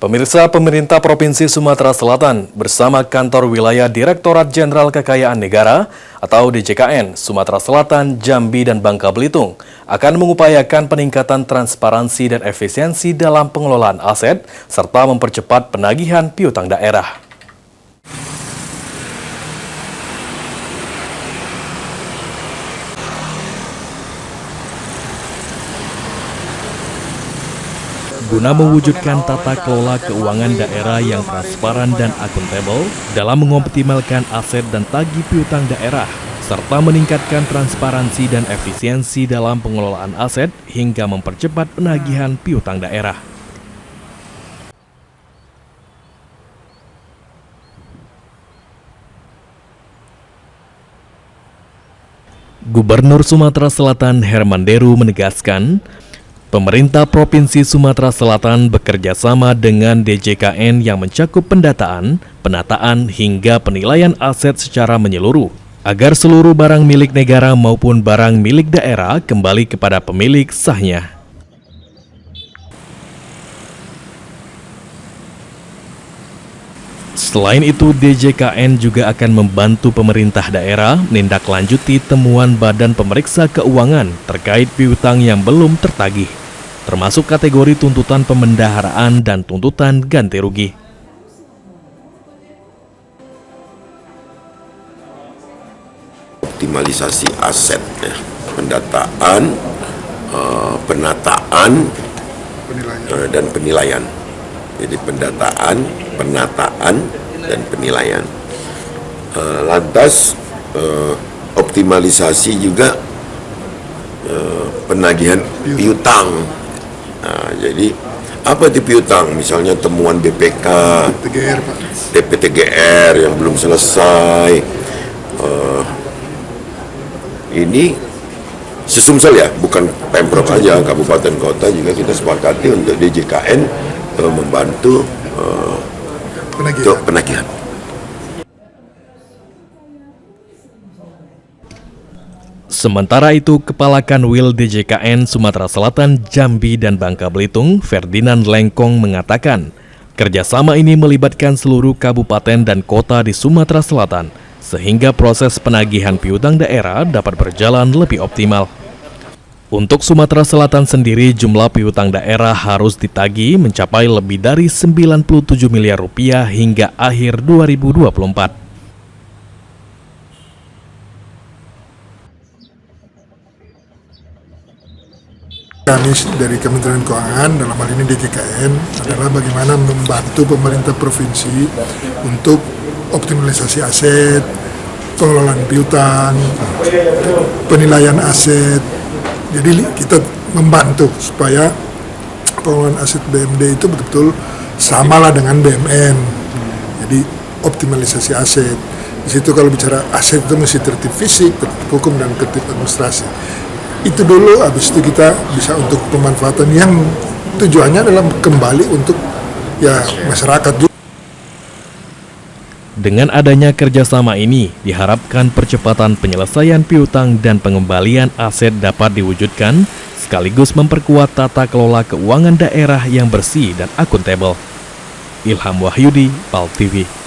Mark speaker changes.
Speaker 1: Pemirsa, pemerintah Provinsi Sumatera Selatan bersama Kantor Wilayah Direktorat Jenderal Kekayaan Negara atau DJKN Sumatera Selatan, Jambi, dan Bangka Belitung akan mengupayakan peningkatan transparansi dan efisiensi dalam pengelolaan aset serta mempercepat penagihan piutang daerah. Guna mewujudkan tata kelola keuangan daerah yang transparan dan akuntabel dalam mengoptimalkan aset dan tagih piutang daerah, serta meningkatkan transparansi dan efisiensi dalam pengelolaan aset hingga mempercepat penagihan piutang daerah. Gubernur Sumatera Selatan Herman Deru menegaskan, pemerintah Provinsi Sumatera Selatan bekerja sama dengan DJKN yang mencakup pendataan, penataan, hingga penilaian aset secara menyeluruh, agar seluruh barang milik negara maupun barang milik daerah kembali kepada pemilik sahnya. Selain itu, DJKN juga akan membantu pemerintah daerah menindaklanjuti temuan Badan Pemeriksa Keuangan terkait piutang yang belum tertagih, termasuk kategori tuntutan pemendaharaan dan tuntutan ganti rugi.
Speaker 2: Optimalisasi aset, ya. Pendataan, penataan, dan penilaian. Jadi pendataan, penataan, dan penilaian. Lantas optimalisasi juga penagihan piutang. Nah, jadi apa itu piutang? Misalnya temuan BPK, DPTGR yang belum selesai. Ini sesumsel ya, bukan Pemprov aja, kabupaten kota juga kita sepakati untuk DJKN membantu untuk penagihan.
Speaker 1: Sementara itu, Kepala Kanwil DJKN Sumatera Selatan, Jambi, dan Bangka Belitung, Ferdinand Lengkong mengatakan, kerjasama ini melibatkan seluruh kabupaten dan kota di Sumatera Selatan, sehingga proses penagihan piutang daerah dapat berjalan lebih optimal. Untuk Sumatera Selatan sendiri, jumlah piutang daerah harus ditagih mencapai lebih dari 97 miliar rupiah hingga akhir 2024.
Speaker 3: Kami dari Kementerian Keuangan, dalam hal ini DJKN, adalah bagaimana membantu pemerintah provinsi untuk optimalisasi aset, pengelolaan piutang, penilaian aset. Jadi kita membantu supaya pengelolaan aset BMD itu betul-betul samalah dengan BMN. Jadi optimalisasi aset. Di situ kalau bicara aset itu mesti tertib fisik, tertib hukum, dan tertib administrasi. Itu dulu, habis itu kita bisa untuk pemanfaatan yang tujuannya adalah kembali untuk masyarakat juga.
Speaker 1: Dengan adanya kerjasama ini, diharapkan percepatan penyelesaian piutang dan pengembalian aset dapat diwujudkan, sekaligus memperkuat tata kelola keuangan daerah yang bersih dan akuntabel. Ilham Wahyudi, PAL TV.